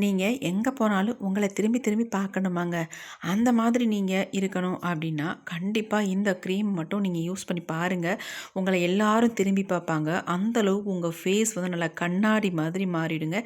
நீங்கள் எங்கே போனாலும் உங்களை திரும்பி திரும்பி பார்க்கணுமாங்க. அந்த மாதிரி நீங்கள் இருக்கணும் அப்படின்னா, கண்டிப்பாக இந்த க்ரீம் மட்டும் நீங்கள் யூஸ் பண்ணி பாருங்கள். உங்களை எல்லாரும் திரும்பி பார்ப்பாங்க. அந்த அளவுக்கு உங்கள் ஃபேஸ் வந்து நல்லா கண்ணாடி மாதிரி மாறிடுங்க.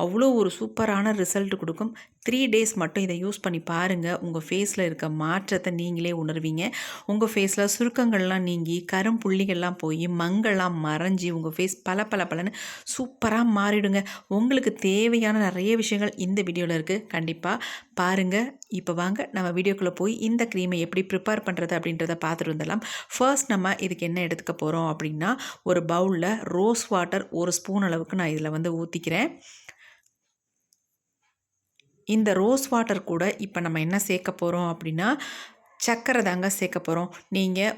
அவ்வளோ ஒரு சூப்பரான ரிசல்ட் கொடுக்கும். 3 டேஸ் மட்டும் இதை யூஸ் பண்ணி பாருங்கள். உங்கள் ஃபேஸில் இருக்க மாற்றத்தை நீங்களே உணர்வீங்க. உங்கள் ஃபேஸில் சுருக்கங்கள்லாம் நீங்கி, கரும்புள்ளிகள்லாம் போய், மங்கள்லாம் மறைஞ்சி, உங்கள் ஃபேஸ் பளபளன்னு சூப்பராக மாறிடுங்க. உங்களுக்கு தேவையான நிறைய விஷயங்கள் இந்த வீடியோவில் இருக்குது. கண்டிப்பாக பாருங்கள். இப்போ வாங்க நம்ம வீடியோக்குள்ளே போய் இந்த க்ரீமை எப்படி ப்ரிப்பேர் பண்ணுறது அப்படின்றத பார்த்துட்டு வந்துடலாம். ஃபர்ஸ்ட் நம்ம இதுக்கு என்ன எடுத்துக்க போகிறோம் அப்படின்னா, ஒரு பவுலில் ரோஸ் வாட்டர் 1 ஸ்பூன் அளவுக்கு நான் இதில் வந்து ஊற்றிக்கிறேன். இந்த ரோஸ் வாட்டர் கூட இப்போ நம்ம என்ன சேர்க்க போகிறோம் அப்படின்னா, சர்க்கரை தாங்க சேர்க்க போகிறோம். நீங்கள்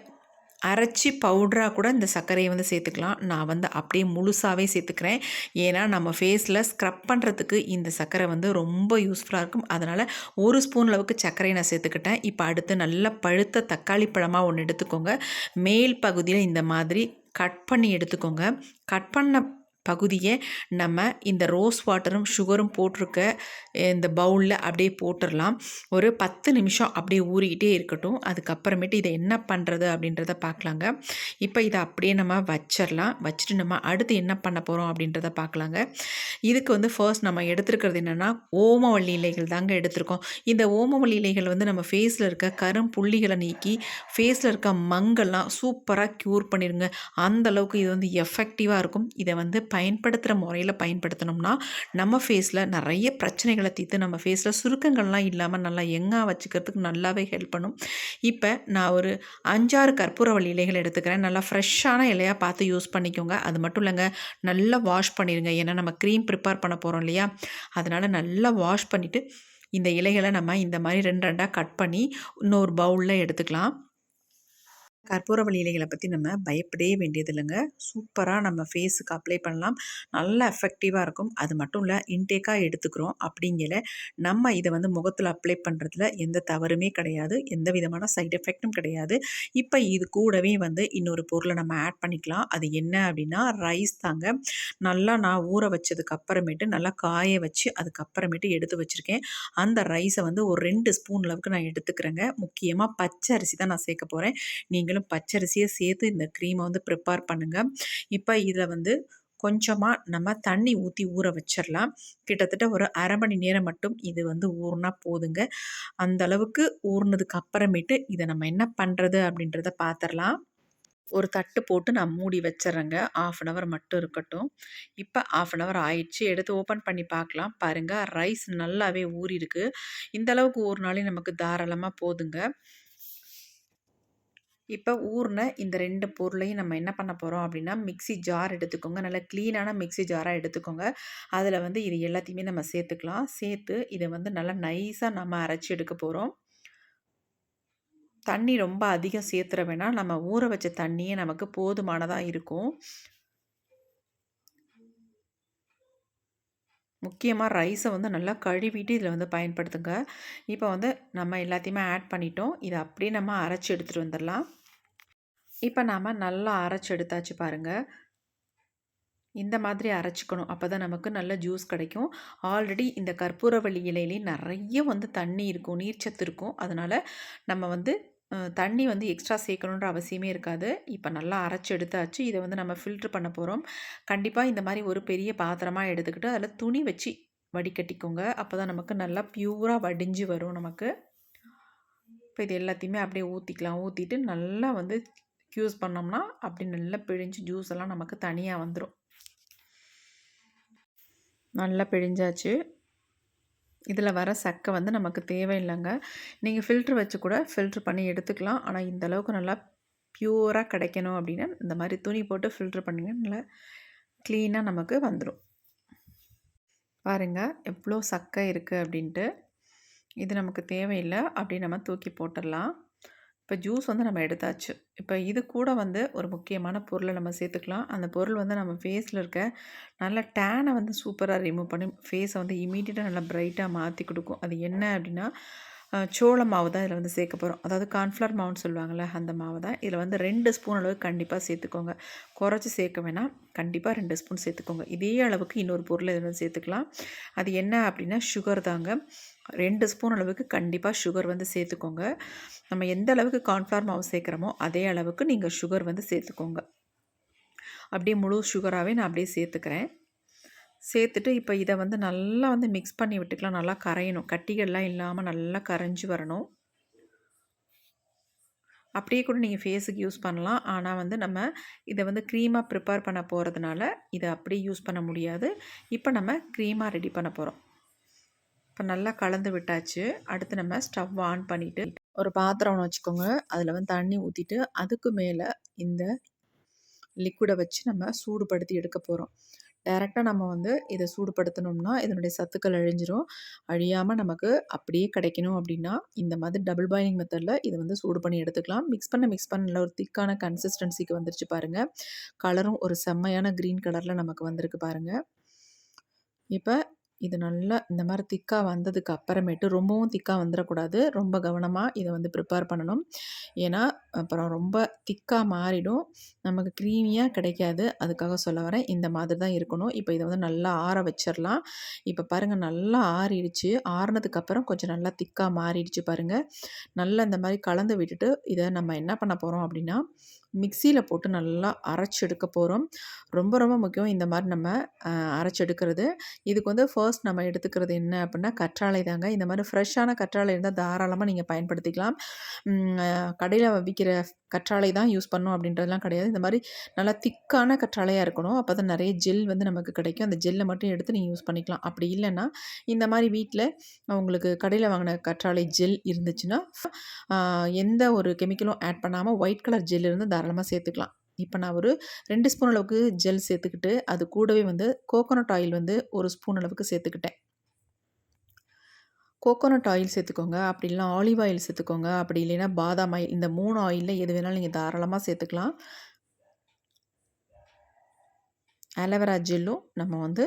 அரைச்சி பவுடராக கூட இந்த சர்க்கரையை வந்து சேர்த்துக்கலாம். நான் வந்து அப்படியே முழுசாகவே சேர்த்துக்கிறேன். ஏன்னா நம்ம ஃபேஸில் ஸ்க்ரப் பண்ணுறதுக்கு இந்த சர்க்கரை வந்து ரொம்ப யூஸ்ஃபுல்லாக இருக்கும். அதனால் 1 ஸ்பூன் அளவுக்கு சர்க்கரையை நான் சேர்த்துக்கிட்டேன். இப்போ அடுத்து நல்ல பழுத்த தக்காளி பழமாக ஒன்று எடுத்துக்கோங்க. மேல் பகுதியில் இந்த மாதிரி கட் பண்ணி எடுத்துக்கோங்க. கட் பண்ண பகுதியை நம்ம இந்த ரோஸ் வாட்டரும் சுகரும் போட்டிருக்க இந்த பவுலில் அப்படியே போட்டுடலாம். ஒரு 10 நிமிஷம் அப்படியே ஊறிக்கிட்டே இருக்கட்டும். அதுக்கப்புறமேட்டு இதை என்ன பண்ணுறது அப்படின்றத பார்க்கலாங்க. இப்போ இதை அப்படியே நம்ம வச்சிடலாம். வச்சுட்டு நம்ம அடுத்து என்ன பண்ண போகிறோம் அப்படின்றத பார்க்கலாங்க. இதுக்கு வந்து ஃபர்ஸ்ட் நம்ம எடுத்துருக்கிறது என்னென்னா, ஓமவல்லி இலைகள் தாங்க எடுத்திருக்கோம். இந்த ஓமவல்லி இலைகள் வந்து நம்ம ஃபேஸில் இருக்க கரும்புள்ளிகளை நீக்கி ஃபேஸில் இருக்க மங்கள்லாம் சூப்பராக க்யூர் பண்ணிடுங்க. அந்தளவுக்கு இது வந்து எஃபெக்டிவாக இருக்கும். இதை வந்து பயன்படுத்துகிற முறையில் பயன்படுத்தினோம்னா நம்ம ஃபேஸில் நிறைய பிரச்சனைகளை தீர்த்து நம்ம ஃபேஸில் சுருக்கங்கள்லாம் இல்லாமல் நல்லா யங்காக வச்சுக்கிறதுக்கு நல்லாவே ஹெல்ப் பண்ணும். இப்போ நான் ஒரு 5-6 கற்பூரவள்ளி இலைகள் எடுத்துக்கிறேன். நல்லா ஃப்ரெஷ்ஷான இலையாக பார்த்து யூஸ் பண்ணிக்கோங்க. அது மட்டும் இல்லைங்க, நல்லா வாஷ் பண்ணிடுங்க. ஏன்னா நம்ம க்ரீம் ப்ரிப்பேர் பண்ண போகிறோம் இல்லையா, அதனால் நல்லா வாஷ் பண்ணிவிட்டு இந்த இலைகளை நம்ம இந்த மாதிரி 2 கட் பண்ணி இன்னொரு பவுலில் எடுத்துக்கலாம். கற்பூரவள்ளி இலைகளை பற்றி நம்ம பயப்படவே வேண்டியது இல்லைங்க. சூப்பராக நம்ம ஃபேஸுக்கு அப்ளை பண்ணலாம். நல்லா எஃபெக்டிவாக இருக்கும். அது மட்டும் இல்லை, இன்டேக்காக எடுத்துக்கிறோம் அப்படிங்கிற நம்ம இதை வந்து முகத்தில் அப்ளை பண்ணுறதுல எந்த தவறுமே கிடையாது. எந்த விதமான சைட் எஃபெக்டும் கிடையாது. இப்போ இது கூடவே வந்து இன்னொரு பொருளை நம்ம ஆட் பண்ணிக்கலாம். அது என்ன அப்படின்னா, ரைஸ் தாங்க. நல்லா நான் ஊற வச்சதுக்கு அப்புறமேட்டு நல்லா காய வச்சு அதுக்கப்புறமேட்டு எடுத்து வச்சுருக்கேன். அந்த ரைஸை வந்து ஒரு 2 ஸ்பூன் அளவுக்கு நான் எடுத்துக்கிறேங்க. முக்கியமாக பச்சை அரிசி தான் நான் சேர்க்க போகிறேன். நீங்களும் பச்சரிசியை சேர்த்து இந்த க்ரீமை வந்து ப்ரிப்பேர் பண்ணுங்கள். இப்போ இதில் வந்து கொஞ்சமாக நம்ம தண்ணி ஊற்றி ஊற வச்சிடலாம். கிட்டத்தட்ட ஒரு அரை மணி நேரம் மட்டும் இது வந்து ஊறினா போதுங்க. அந்த அளவுக்கு ஊறினதுக்கு அப்புறமேட்டு இதை நம்ம என்ன பண்ணுறது அப்படின்றத பார்த்துடலாம். ஒரு தட்டு போட்டு நான் மூடி வச்சிட்றேங்க. 1/2 அன் ஹவர் மட்டும் இருக்கட்டும். இப்போ 1/2 அன் ஹவர் ஆயிடுச்சு. எடுத்து ஓப்பன் பண்ணி பார்க்கலாம். பாருங்கள், ரைஸ் நல்லாவே ஊறியிருக்கு. இந்த அளவுக்கு ஊறினாலே நமக்கு தாராளமாக போதுங்க. இப்போ ஊறின இந்த 2 பொருளையும் நம்ம என்ன பண்ண போகிறோம் அப்படின்னா, மிக்ஸி ஜார் எடுத்துக்கோங்க. நல்லா க்ளீனான மிக்ஸி ஜாராக எடுத்துக்கோங்க. அதில் வந்து இது எல்லாத்தையுமே நம்ம சேர்த்துக்கலாம். சேர்த்து இதை வந்து நல்லா நைஸாக நம்ம அரைச்சி எடுக்க போகிறோம். தண்ணி ரொம்ப அதிகம் சேர்த்துற வேணாம். நம்ம ஊற வச்ச தண்ணியே நமக்கு போதுமானதாக இருக்கும். முக்கியமாக ரைஸை வந்து நல்லா கழுவிட்டு இதில் வந்து பயன்படுத்துங்க. இப்போ வந்து நம்ம எல்லாத்தையுமே ஆட் பண்ணிட்டோம். இதை அப்படியே நம்ம அரைச்சி எடுத்துகிட்டு வந்துடலாம். இப்போ நாம் நல்லா அரைச்சி எடுத்தாச்சு பாருங்கள். இந்த மாதிரி அரைச்சிக்கணும். அப்போ தான் நமக்கு நல்ல ஜூஸ் கிடைக்கும். ஆல்ரெடி இந்த கற்பூரவள்ளி இலையிலே நிறைய வந்து தண்ணி இருக்கும், நீர்ச்சத்து இருக்கும். அதனால் நம்ம வந்து தண்ணி வந்து எக்ஸ்ட்ரா சேர்க்கணுன்ற அவசியமே இருக்காது. இப்போ நல்லா அரைச்சி எடுத்தாச்சு. இதை வந்து நம்ம ஃபில்ட்ரு பண்ண போகிறோம். கண்டிப்பாக இந்த மாதிரி ஒரு பெரிய பாத்திரமாக எடுத்துக்கிட்டு அதில் துணி வச்சு வடிகட்டிக்கோங்க. அப்போ தான் நமக்கு நல்லா ப்யூராக வடிஞ்சு வரும் நமக்கு. இப்போ இது எல்லாத்தையுமே அப்படியே ஊற்றிக்கலாம். ஊற்றிட்டு நல்லா வந்து யூஸ் பண்ணோம்னா அப்படி நல்லா பிழிஞ்சு ஜூஸ் எல்லாம் நமக்கு தனியாக வந்துடும். நல்லா பிழிஞ்சாச்சு. இதில் வர சக்கை வந்து நமக்கு தேவையில்லைங்க. நீங்கள் ஃபில்ட்ரு வச்சு கூட ஃபில்ட்ரு பண்ணி எடுத்துக்கலாம். ஆனால் இந்த அளவுக்கு நல்லா ப்யூராக கிடைக்கணும் அப்படின்னா இந்த மாதிரி துணி போட்டு ஃபில்ட்ரு பண்ணிங்க நல்லா க்ளீனாக நமக்கு வந்துடும். பாருங்கள் எவ்வளோ சக்கை இருக்குது அப்படின்ட்டு. இது நமக்கு தேவையில்லை, அப்படி நம்ம தூக்கி போட்டுடலாம். இப்போ ஜூஸ் வந்து நம்ம எடுத்தாச்சு. இப்போ இது கூட வந்து ஒரு முக்கியமான பொருளை நம்ம சேர்த்துக்கலாம். அந்த பொருள் வந்து நம்ம ஃபேஸில் இருக்க நல்ல டேனை வந்து சூப்பராக ரிமூவ் பண்ணி ஃபேஸை வந்து இமீடியட்டாக நல்லா ப்ரைட்டாக மாற்றி கொடுக்கும். அது என்ன அப்படின்னா, சோள மாவு தான் இதில் வந்து சேர்க்க போகிறோம். அதாவது கார்ன்ஃப்ளவர் மாவுன்னு சொல்லுவாங்கள்ல, அந்த மாவு தான். இதில் வந்து 2 ஸ்பூன் அளவு கண்டிப்பாக சேர்த்துக்கோங்க. குறைச்சி சேர்க்க வேணாம். கண்டிப்பாக 2 ஸ்பூன் சேர்த்துக்கோங்க. இதே அளவுக்கு இன்னொரு பொருள் இதில் வந்து சேர்த்துக்கலாம். அது என்ன அப்படின்னா சுகர் தாங்க. 2 ஸ்பூன் அளவுக்கு கண்டிப்பாக சுகர் வந்து சேர்த்துக்கோங்க. நம்ம எந்த அளவுக்கு கார்ன்ஃப்ளவர் மாவு சேர்க்குறோமோ அதே அளவுக்கு நீங்கள் சுகர் வந்து சேர்த்துக்கோங்க. அப்படியே முழு சுகராகவே நான் அப்படியே சேர்த்துக்கிறேன். சேர்த்துட்டு இப்போ இதை வந்து நல்லா வந்து மிக்ஸ் பண்ணி விட்டுக்கலாம். நல்லா கரையணும். கட்டிகள்லாம் இல்லாமல் நல்லா கரைஞ்சி வரணும். அப்படியே கூட நீங்கள் ஃபேஸுக்கு யூஸ் பண்ணலாம். ஆனால் வந்து நம்ம இதை வந்து க்ரீமாக ப்ரிப்பேர் பண்ண போகிறதுனால இதை அப்படியே யூஸ் பண்ண முடியாது. இப்போ நம்ம க்ரீமாக ரெடி பண்ண போகிறோம். இப்போ நல்லா கலந்து விட்டாச்சு. அடுத்து நம்ம ஸ்டவ் ஆன் பண்ணிவிட்டு ஒரு பாத்திரம் ஒன்று வச்சுக்கோங்க. அதில் வந்து தண்ணி ஊற்றிட்டு அதுக்கு மேலே இந்த லிக்விடை வச்சு நம்ம சூடுபடுத்தி எடுக்க போகிறோம். டைரெக்டாக நம்ம வந்து இதை சூடுபடுத்தணும்னா இதனுடைய சத்துக்கள் அழிஞ்சிரும். அழியாமல் நமக்கு அப்படியே கிடைக்கணும் அப்படின்னா இந்த மாதிரி டபுள் பாயிலிங் மெத்தடில் இதை வந்து சூடு பண்ணி எடுத்துக்கலாம். மிக்ஸ் பண்ண நல்ல ஒரு திக்கான கன்சிஸ்டன்சிக்கு வந்துருச்சு பாருங்கள். கலரும் ஒரு செம்மையான க்ரீன் கலரில் நமக்கு வந்திருக்கு பாருங்கள். இப்போ இது நல்லா இந்த மாதிரி திக்காக வந்ததுக்கு அப்புறமேட்டு ரொம்பவும் திக்காக வந்துடக்கூடாது. ரொம்ப கவனமாக இதை வந்து ப்ரிப்பேர் பண்ணணும். ஏன்னா அப்புறம் ரொம்ப திக்காக மாறிடும். நமக்கு க்ரீமியாக கிடைக்காது. அதுக்காக சொல்ல வரேன். இந்த மாதிரி தான் இருக்கணும். இப்போ இதை வந்து நல்லா ஆற வச்சிடலாம். இப்போ பாருங்கள் நல்லா ஆறிடுச்சு. ஆறினதுக்கப்புறம் கொஞ்சம் நல்லா திக்காக மாறிடுச்சு பாருங்கள். நல்லா இந்த மாதிரி கலந்து விட்டுட்டு இதை நம்ம என்ன பண்ண போகிறோம் அப்படின்னா மிக்சியில் போட்டு நல்லா அரைச்சி எடுக்க போகிறோம். ரொம்ப ரொம்ப முக்கியம் இந்த மாதிரி நம்ம அரைச்சி எடுக்கிறது. இதுக்கு வந்து ஃபர்ஸ்ட் நம்ம எடுத்துக்கிறது என்ன அப்படின்னா கற்றாழை தாங்க. இந்த மாதிரி ஃப்ரெஷ்ஷான கற்றாழை இருந்தால் தாராளமாக நீங்கள் பயன்படுத்திக்கலாம். கடையில் விற்கிற கற்றாழை தான் யூஸ் பண்ணணும் அப்படின்றதுலாம் கிடையாது. இந்த மாதிரி நல்லா திக்கான கற்றாழையாக இருக்கணும். அப்போ தான் நிறைய ஜெல் வந்து நமக்கு கிடைக்கும். அந்த ஜெல்லை மட்டும் எடுத்து நீங்கள் யூஸ் பண்ணிக்கலாம். அப்படி இல்லைன்னா இந்த மாதிரி வீட்டில் உங்களுக்கு கடையில் வாங்கின கற்றாழை ஜெல் இருந்துச்சுன்னா எந்த ஒரு கெமிக்கலும் ஆட் பண்ணாமல் ஒயிட் கலர் ஜெல் இருந்து தாராளமாக சேர்த்துக்கலாம். இப்போ நான் ஒரு 2 ஸ்பூன் அளவுக்கு ஜெல் சேர்த்துக்கிட்டு அது கூடவே வந்து கோகோனட் ஆயில் வந்து 1 ஸ்பூன் அளவுக்கு சேர்த்துக்கிட்டேன். கோகோனட் ஆயில் சேர்த்துக்கோங்க. அப்படி இல்லைனா ஆலிவ் ஆயில் சேர்த்துக்கோங்க. அப்படி இல்லைன்னா பாதாம் ஆயில். இந்த 3 ஆயிலில் எது வேணாலும் நீங்கள் தாராளமாக சேர்த்துக்கலாம். ஆலோவேரா ஜெல்லும் நம்ம வந்து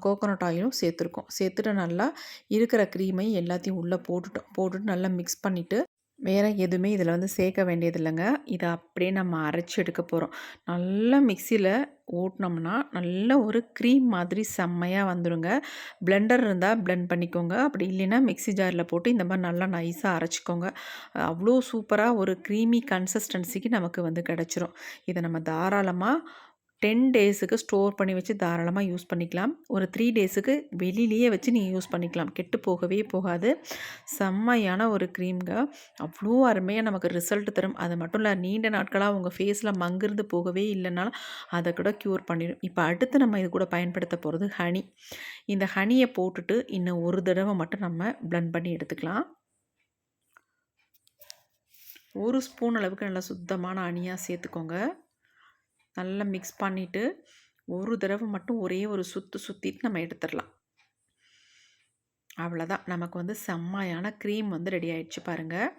கோகோனட் ஆயிலும் சேர்த்துருக்கோம். சேர்த்துட்டு நல்லா இருக்கிற க்ரீமை எல்லாத்தையும் உள்ளே போட்டுட்டு நல்லா மிக்ஸ் பண்ணிவிட்டு வேறு எதுவுமே இதில் வந்து சேர்க்க வேண்டியது இல்லைங்க. இதை அப்படியே நம்ம அரைச்சி எடுக்க போகிறோம். நல்லா மிக்சியில் ஓட்டினோம்னா நல்ல ஒரு க்ரீம் மாதிரி செம்மையாக வந்துடுங்க. பிளெண்டர் இருந்தால் பிளெண்ட் பண்ணிக்கோங்க. அப்படி இல்லைன்னா மிக்ஸி ஜாரில் போட்டு இந்த மாதிரி நல்லா நைஸாக அரைச்சிக்கோங்க. அவ்வளோ சூப்பராக ஒரு க்ரீமி கன்சிஸ்டன்சிக்கு நமக்கு வந்து கிடச்சிரும். இதை நம்ம தாராளமாக 10 டேஸுக்கு ஸ்டோர் பண்ணி வச்சு தாராளமாக யூஸ் பண்ணிக்கலாம். ஒரு 3 டேஸுக்கு வெளியிலேயே வச்சு நீங்கள் யூஸ் பண்ணிக்கலாம். கெட்டு போகவே போகாது. செம்மையான ஒரு க்ரீம்ங்க. அவ்வளோ அருமையாக நமக்கு ரிசல்ட் தரும். அது மட்டும் இல்லை நீண்ட நாட்களாக உங்கள் ஃபேஸில் மங்கிருந்து போகவே இல்லைனாலும் அதை கூட க்யூர் பண்ணிடும். இப்போ அடுத்து நம்ம இது கூட பயன்படுத்த போகிறது ஹனி. இந்த ஹனியை போட்டுட்டு இன்னும் ஒரு தடவை மட்டும் நம்ம பிளெண்ட் பண்ணி எடுத்துக்கலாம். 1 ஸ்பூன் அளவுக்கு நல்லா சுத்தமான ஹனியாக சேர்த்துக்கோங்க. நல்லா மிக்ஸ் பண்ணிவிட்டு ஒரு தடவை மட்டும் ஒரே ஒரு சுற்றிட்டு நம்ம எடுத்துடலாம். அவ்வளோதான். நமக்கு வந்து செம்மையான க்ரீம் வந்து ரெடி ஆகிடுச்சு பாருங்கள்.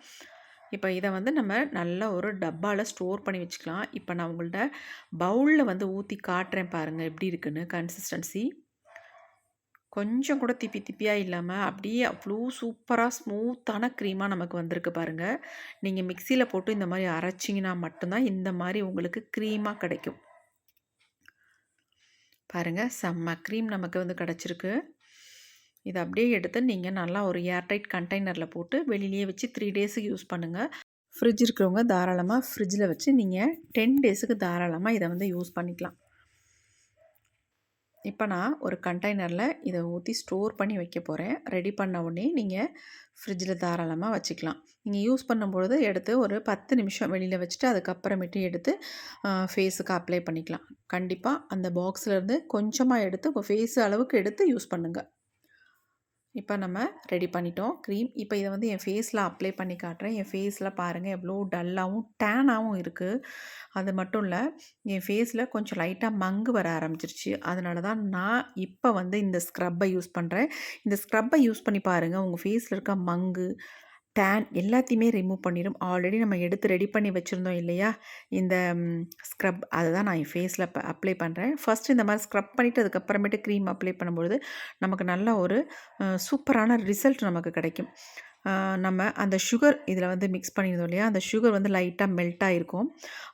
இப்போ இதை வந்து நம்ம நல்ல ஒரு டப்பாவில் ஸ்டோர் பண்ணி வச்சுக்கலாம். இப்போ நான் உங்கள்கிட்ட பவுலில் வந்து ஊற்றி காட்டுறேன் பாருங்கள் எப்படி இருக்குன்னு கன்சிஸ்டன்சி. கொஞ்சம் கூட திப்பி திப்பியாக இல்லாமல் அப்படியே அவ்வளோ சூப்பராக ஸ்மூத்தான க்ரீமாக நமக்கு வந்திருக்கு பாருங்கள். நீங்கள் மிக்சியில் போட்டு இந்த மாதிரி அரைச்சிங்கன்னா மட்டும்தான் இந்த மாதிரி உங்களுக்கு க்ரீமாக கிடைக்கும். பாருங்கள் செம்ம க்ரீம் நமக்கு வந்து கிடச்சிருக்கு. இதை அப்படியே எடுத்து நீங்கள் நல்லா ஒரு ஏர்டைட் கண்டெய்னரில் போட்டு வெளியிலேயே வச்சு 3 டேஸுக்கு யூஸ் பண்ணுங்கள். ஃப்ரிட்ஜ் இருக்கிறவங்க தாராளமாக ஃப்ரிட்ஜில் வச்சு நீங்கள் 10 டேஸுக்கு தாராளமாக இதை வந்து யூஸ் பண்ணிக்கலாம். இப்போ நான் ஒரு கண்டெய்னரில் இதை ஊற்றி ஸ்டோர் பண்ணி வைக்க போகிறேன். ரெடி பண்ண உடனே நீங்கள் ஃப்ரிட்ஜில் தாராளமாக வச்சுக்கலாம். நீங்கள் யூஸ் பண்ணும்பொழுது எடுத்து ஒரு 10 நிமிஷம் வெளியில் வச்சுட்டு அதுக்கப்புறமேட்டு எடுத்து ஃபேஸுக்கு அப்ளை பண்ணிக்கலாம். கண்டிப்பாக அந்த பாக்ஸ்லேருந்து கொஞ்சமாக எடுத்து உங்கள் ஃபேஸ் அளவுக்கு எடுத்து யூஸ் பண்ணுங்கள். இப்போ நம்ம ரெடி பண்ணிட்டோம் க்ரீம். இப்போ இதை வந்து என் ஃபேஸில் அப்ளை பண்ணி காட்டுறேன். என் ஃபேஸில் பாருங்கள் எவ்வளோ டல்லாகவும் டேனாகவும் இருக்குது. அது மட்டும் இல்லை என் ஃபேஸில் கொஞ்சம் லைட்டாக மங்கு வர ஆரம்பிச்சிருச்சு. அதனால தான் நான் இப்போ வந்து இந்த ஸ்க்ரப்பை யூஸ் பண்ணுறேன். இந்த ஸ்க்ரப்பை யூஸ் பண்ணி பாருங்கள். உங்கள் ஃபேஸில் இருக்க மங்கு, டேன் எல்லாத்தையுமே ரிமூவ் பண்ணிடும். ஆல்ரெடி நம்ம எடுத்து ரெடி பண்ணி வச்சுருந்தோம் இல்லையா இந்த ஸ்க்ரப், அதை தான் நான் என் ஃபேஸில் அப்ளை பண்ணுறேன். ஃபஸ்ட்டு இந்த மாதிரி ஸ்க்ரப் பண்ணிவிட்டு அதுக்கப்புறமேட்டு க்ரீம் அப்ளை பண்ணும்பொழுது நமக்கு நல்ல ஒரு சூப்பரான ரிசல்ட் நமக்கு கிடைக்கும். நம்ம அந்த சுகர் இதில வந்து மிக்ஸ் பண்ணியிருந்தோம் இல்லையா? அந்த சுகர் வந்து லைட்டா மெல்ட் ஆயிருக்கும்.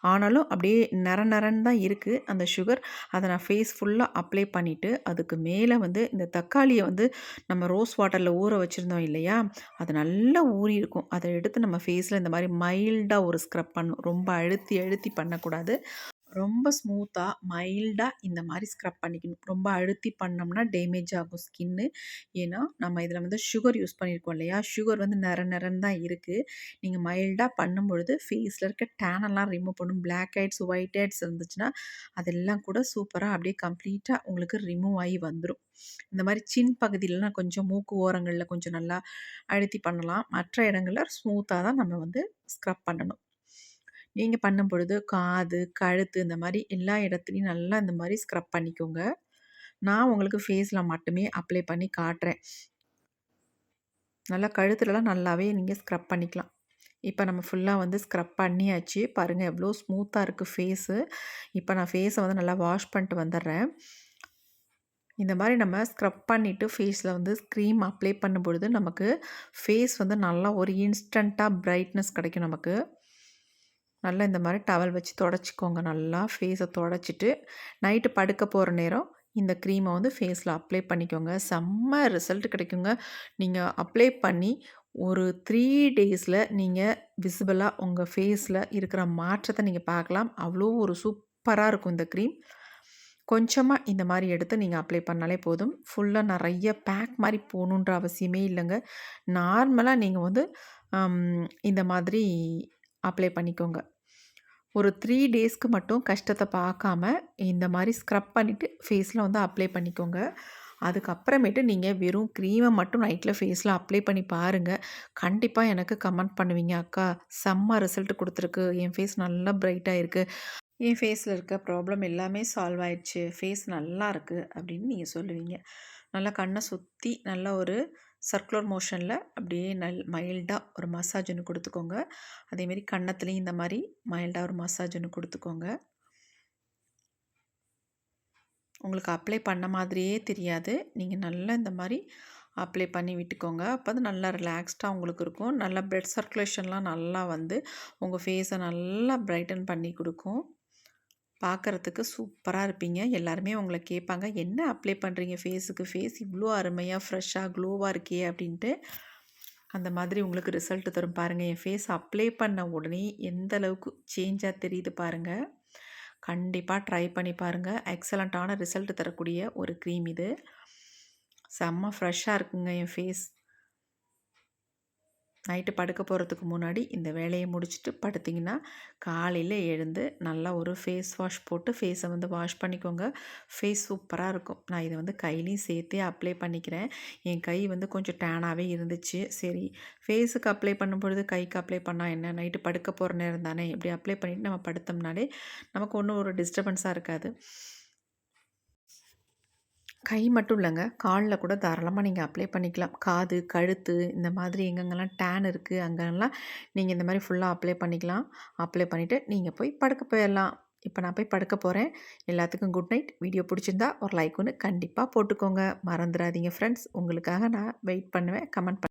ஆனாலும் அப்படியே நர நரன்னு தான் இருக்கு அந்த சுகர். அத நான் ஃபேஸ் ஃபுல்லா அப்ளை பண்ணிட்டு, அதுக்கு மேல வந்து இந்த தக்காளிய வந்து நம்ம ரோஸ் வாட்டர்ல ஊற வச்சிருந்தோம் இல்லையா? அது நல்லா ஊறியிருக்கும். அத எடுத்து நம்ம ஃபேஸ்ல இந்த மாரி மைல்டா ஒரு ஸ்க்ரப் பண்ணணும். ரொம்ப அழுத்தி அழுத்தி பண்ணக்கூடாது. ரொம்ப ஸ்மூத்தா, மைல்டா இந்த மாரி ஸ்க்ரப் பண்ணிக்கணும். ரொம்ப அழுத்தி பண்ணோம்னா டேமேஜ் ஆகும் ஸ்கின்னு. ஏன்னா, நம்ம இதில வந்து சுகர் யூஸ் பண்ணியிருக்கோம் இல்லையா? சுகர் வந்து நர நரன்னு தான் இருக்கு. நீங்க மைல்டா பண்ணும்பொழுது ஃபேஸ்ல இருக்க டேன் எல்லாம் ரிமூவ் பண்ணும். பிளாக் ஹெட்ஸ், ஒயிட் ஹெட்ஸ் இருந்துச்சுன்னா, அதெல்லாம் கூட சூப்பரா அப்படியே கம்ப்ளீட்டா உங்களுக்கு ரிமூவ் ஆயி வந்துரும். இந்த மாரி சின் பகுதியிலலாம் கொஞ்சம் மூக்கு ஓரங்கள்ல கொஞ்சம் நல்லா அழுத்தி பண்ணலாம். மற்ற இடங்கள்ல ஸ்மூத்தா தான் நம்ம வந்து ஸ்க்ரப் பண்ணணும். நீங்க பண்ணும்பொழுது காது, கழுத்து இந்த மாரி எல்லா இடத்துலயும் நல்லா இந்த மாரி ஸ்க்ரப் பண்ணிக்கோங்க. நான் உங்களுக்கு ஃபேஸ்ல மட்டுமே அப்ளை பண்ணி காட்டுறேன். நல்லா கழுத்துலலாம் நல்லாவே நீங்க ஸ்க்ரப் பண்ணிக்கலாம். இப்ப நம்ம ஃபுல்லா வந்து ஸ்க்ரப் பண்ணியாச்சு. பாருங்க எவ்ளோ ஸ்மூத்தா இருக்கு ஃபேஸு. இப்ப நான் ஃபேஸ வந்து நல்லா வாஷ் பண்ணிட்டு வந்துர்றேன். இந்த மாரி நம்ம ஸ்க்ரப் பண்ணிட்டு ஃபேஸ்ல வந்து க்ரீம் அப்ளை பண்ணும்பொழுது நமக்கு ஃபேஸ் வந்து நல்லா ஒரு இன்ஸ்டன்ட்டா பிரைட்னஸ் கிடைக்கும் நமக்கு. நல்லா இந்த மாரி டவல் வச்சு தொடச்சிக்கோங்க நல்லா. ஃபேஸ தொடச்சிட்டு, நைட்டு படுக்க போற நேரம் இந்த க்ரீம வந்து ஃபேஸ்ல அப்ளை பண்ணிக்கோங்க. செம்ம ரிசல்ட் கிடைக்குங்க. நீங்க அப்ளை பண்ணி ஒரு 3 டேஸ்ல நீங்க விசிபிளா உங்க ஃபேஸ்ல இருக்கிற மாற்றத்த நீங்க பார்க்கலாம். அவ்ளோ ஒரு சூப்பரா இருக்கும் இந்த க்ரீம். கொஞ்சமா இந்த மாரி எடுத்து நீங்க அப்ளை பண்ணாலே போதும். ஃபுல்லா நெறைய பேக் மாரி போணுன்ற அவசியமே இல்லங்க. நார்மலா நீங்க வந்து அம் இந்த மாதிரி அப்ளை பண்ணிக்கோங்க. ஒரு 3 டேஸ்க்கு மட்டும் கஷ்டத்த பார்க்காம, இந்த மாரி ஸ்க்ரப் பண்ணிட்டு ஃபேஸ்ல வந்து அப்ளை பண்ணிக்கோங்க. அதுக்கப்புறமேட்டு நீங்க வெறும் க்ரீம மட்டும் நைட்ல ஃபேஸ்ல அப்ளை பண்ணி பாருங்க. கண்டிப்பா எனக்கு கமெண்ட் பண்ணுவீங்க. "அக்கா செம்ம ரிசல்ட் குடுத்துருக்கு. என் ஃபேஸ் நல்லா பிரைட்டா இருக்கு. என் ஃபேஸ்ல இருக்க ப்ராப்ளம் எல்லாமே சால்வ் ஆயிடுச்சு. ஃபேஸ் நல்லா இருக்கு." அப்படின்னு நீங்க சொல்லுவீங்க. நல்லா கண்ண சுத்தி நல்ல ஒரு சர்க்குலர் மோஷன்ல அப்படியே மைல்டா ஒரு மசாஜ் ஒண்ணு குடுத்துக்கோங்க. அதேமாரி கன்னத்துலயும் இந்த மாரி மைல்டா ஒரு மசாஜ் ஒண்ணு குடுத்துக்கோங்க. உங்களுக்கு அப்ளை பண்ண மாதிரியே தெரியாது. நீங்க நல்லா இந்த மாரி அப்ளை பண்ணி விட்டுக்கோங்க. அப்ப அது நல்லா ரிலாக்ஸ்டா உங்களுக்கு இருக்கும். நல்லா பிளட் சர்க்குலேஷன்லாம் நல்லா வந்து உங்க ஃபேஸ நல்லா பிரைட்டன் பண்ணி குடுக்கும். பார்க்கறதுக்கு சூப்பரா இருப்பீங்க. எல்லாருமே உங்கள கேட்பாங்க, "என்ன அப்ளை பண்றீங்க ஃபேஸுக்கு? ஃபேஸ் இவ்ளோ அருமையா, ஃப்ரெஷ்ஷா, க்ளோவா இருக்கே!" அப்படின்ட்டு. அந்த மாதிரி உங்களுக்கு ரிசல்ட் தரும் பாருங்க. என் ஃபேஸ் அப்ளை பண்ண உடனே எந்த அளவுக்கு சேஞ்சா தெரியுது பாருங்க. கண்டிப்பா ட்ரை பண்ணி பாருங்க. எக்ஸலன்ட்டான ரிசல்ட் தரக்கூடிய ஒரு க்ரீம் இது. செம்ம ஃப்ரெஷ்ஷா இருக்குங்க என் ஃபேஸ். நைட்டு படுக்க போகிறதுக்கு முன்னாடி இந்த வேலையை முடிச்சுட்டு படுத்திங்கன்னா காலையில் எழுந்து நல்லா ஒரு ஃபேஸ் வாஷ் போட்டு ஃபேஸை வந்து வாஷ் பண்ணிக்கோங்க. ஃபேஸ் சூப்பராக இருக்கும். நான் இதை வந்து கையிலையும் சேர்த்தே அப்ளை பண்ணிக்கிறேன். என் கை வந்து கொஞ்சம் டேனாகவே இருந்துச்சு. சரி ஃபேஸுக்கு அப்ளை பண்ணும் பொழுது கைக்கு அப்ளை பண்ணால் என்ன, நைட்டு படுக்க போகிற நேரம் தானே, இப்படி அப்ளை பண்ணிவிட்டு நம்ம படுத்தோம்னாலே நமக்கு ஒன்றும் ஒரு டிஸ்டர்பன்ஸாக இருக்காது. கை மட்டும் இல்லங்க. கால்ல கூட தாராளமா நீங்க அப்ளை பண்ணிக்கலாம். காது, கழுத்து இந்த மாதிரி எங்கெங்கலாம் டேன் இருக்கு, அங்கலாம் நீங்க இந்த மாரி ஃபுல்லா அப்ளை பண்ணிக்கலாம். அப்ளை பண்ணிவிட்டு நீங்க போய் படுக்க போயிரலாம். இப்ப நான் போய் படுக்க போறேன். எல்லாத்துக்கும் குட் நைட். வீடியோ புடிச்சிருந்தா ஒரு லைக் ஒண்ணு கண்டிப்பா போட்டுக்கோங்க. மறந்துறாதீங்க ஃப்ரெண்ட்ஸ். உங்களுக்காக நான் வெயிட் பண்ணுவேன். கமெண்ட்